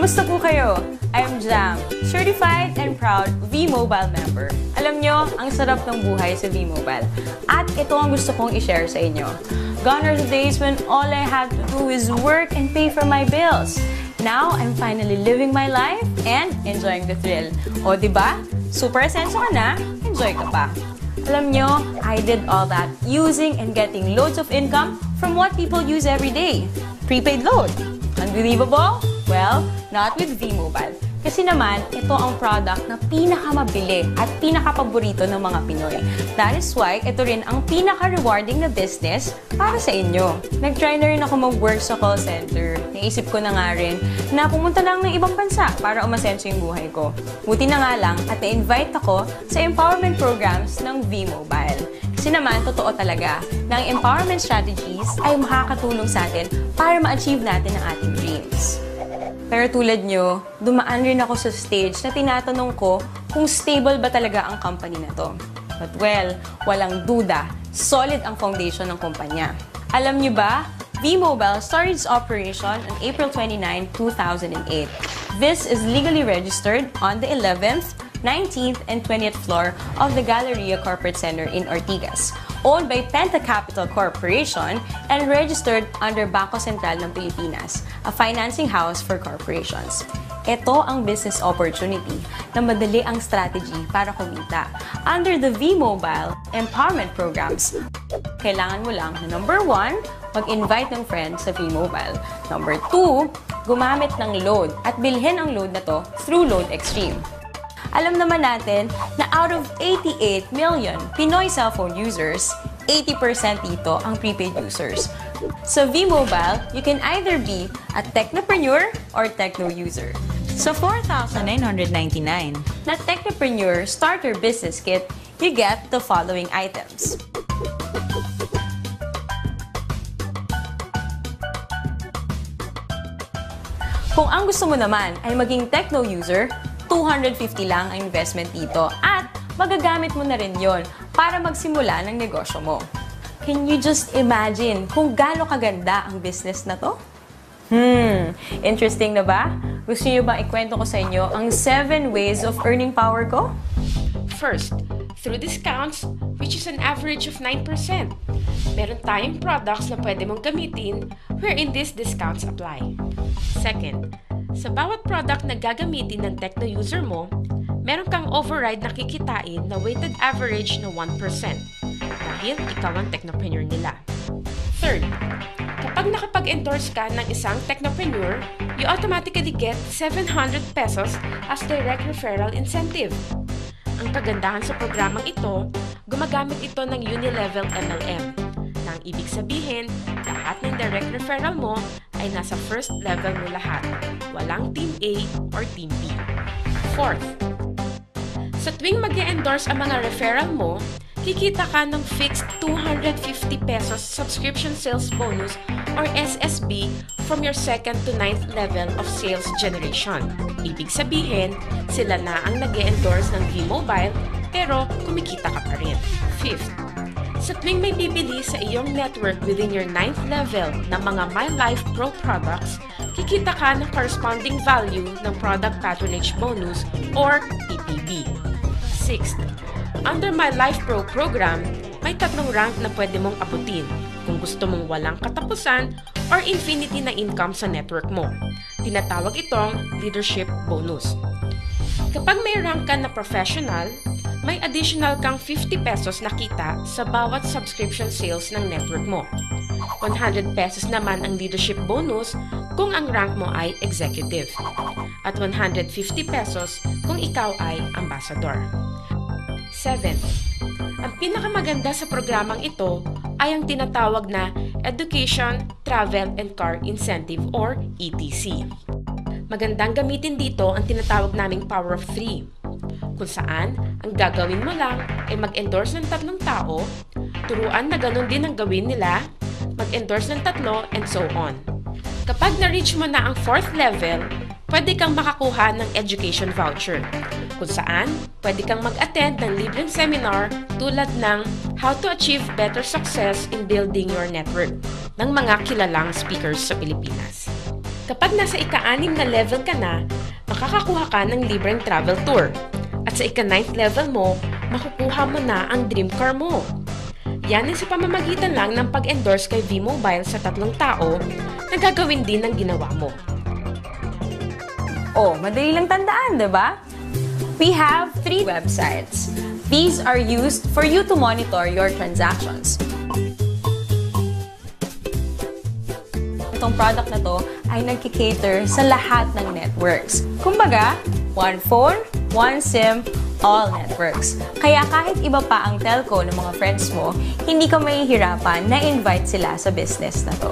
Kamusta po kayo? I'm Jam, certified and proud V-Mobile member. Alam nyo, ang sarap ng buhay sa V-Mobile. At ito ang gusto kong i-share sa inyo. Gone are the days when all I had to do is work and pay for my bills. Now, I'm finally living my life and enjoying the thrill. O, diba? Super asenso ka na, enjoy ka pa. Alam nyo, I did all that using and getting loads of income from what people use every day. Prepaid load. Unbelievable? Well, not with V-Mobile. Kasi naman, ito ang product na pinakamabili at pinakapaborito ng mga Pinoy. That is why, ito rin ang pinaka-rewarding na business para sa inyo. Nag-try na rin ako mag-work sa call center. Naisip ko na nga rin na pumunta lang ng ibang bansa para umasenso yung buhay ko. Buti na nga lang at na-invite ako sa empowerment programs ng V-Mobile. Kasi naman, totoo talaga na ang empowerment strategies ay makakatulong sa atin para ma-achieve natin ang ating dreams. Pero tulad nyo, dumaan rin ako sa stage na tinatanong ko kung stable ba talaga ang company na to. But well, walang duda, solid ang foundation ng kumpanya. Alam nyo ba, V-Mobile started its operation on April 29, 2008. This is legally registered on the 11th, 19th, and 20th floor of the Galleria Corporate Center in Ortigas, owned by Penta Capital Corporation and registered under Bangko Sentral ng Pilipinas, a financing house for corporations. Ito ang business opportunity na madali ang strategy para kumita. Under the V-Mobile Empowerment Programs, kailangan mo lang na number 1, mag-invite ng friends sa V-Mobile. Number 2, gumamit ng load at bilhin ang load na to through Load Extreme. Alam naman natin na out of 88 million Pinoy cellphone users, 80% dito ang prepaid users. Sa V-Mobile, you can either be a technopreneur or techno user. So 4,999 na Technopreneur Starter Business Kit, you get the following items. Kung ang gusto mo naman ay maging techno user, 250 lang ang investment dito at magagamit mo na rin yon para magsimula ng negosyo mo. Can you just imagine kung gaano kaganda ang business na to? Interesting na ba? Gusto niyo bang ikwento ko sa inyo ang 7 ways of earning power ko? First, through discounts, which is an average of 9%. Meron tayong products na pwede mong gamitin wherein these discounts apply. Second, sa bawat product na gagamitin ng techno user mo, meron kang override na kikitain na weighted average na 1% dahil ikaw ang technopreneur nila. Third, kapag nakapag-endorse ka ng isang technopreneur, you automatically get 700 pesos as direct referral incentive. Ang kagandahan sa programang ito, gumagamit ito ng Unilevel MLM. Nang ibig sabihin, lahat ng direct referral mo ay nasa first level mo lahat. Walang Team A or Team B. Fourth, sa tuwing mag-endorse ang mga referral mo, kikita ka ng fixed 250 pesos subscription sales bonus or SSB from your 2nd to 9th level of sales generation. Ibig sabihin, sila na ang nag-endorse ng V-Mobile pero kumikita ka pa rin. Fifth, sa tuwing may bibili sa iyong network within your 9th level ng mga My Life Pro products, kikita ka ng corresponding value ng Product Patronage Bonus or PPB. Sixth, under My Life Pro program, may 3 rank na pwede mong abutin kung gusto mong walang katapusan or infinity na income sa network mo. Tinatawag itong Leadership Bonus. Kapag may rank ka na professional, may additional kang 50 pesos na kita sa bawat subscription sales ng network mo. 100 pesos naman ang leadership bonus kung ang rank mo ay executive. At 150 pesos kung ikaw ay ambassador. 7. Ang pinakamaganda sa programang ito ay ang tinatawag na Education, Travel, and Car Incentive or ETC. Magandang gamitin dito ang tinatawag naming Power of 3. Kung saan, ang gagawin mo lang ay mag-endorse ng 3 tao, turuan na ganun din ang gawin nila, mag-endorse ng 3, and so on. Kapag na-reach mo na ang 4th level, pwede kang makakuha ng education voucher, kung saan pwede kang mag-attend ng libreng seminar tulad ng How to Achieve Better Success in Building Your Network ng mga kilalang speakers sa Pilipinas. Kapag nasa ika-6 na level ka na, makakakuha ka ng libreng travel tour. At sa ika-9th level mo, makukuha mo na ang dream car mo. Yan ay sa pamamagitan lang ng pag-endorse kay V-Mobile sa 3 tao na gagawin din ng ginawa mo. Oh, madali lang tandaan, di ba? We have 3 websites. These are used for you to monitor your transactions. Itong product na to ay nagkikater sa lahat ng networks. Kumbaga, one phone, one SIM, all networks. Kaya kahit iba pa ang telco ng mga friends mo, hindi ka mahihirapan na invite sila sa business na to.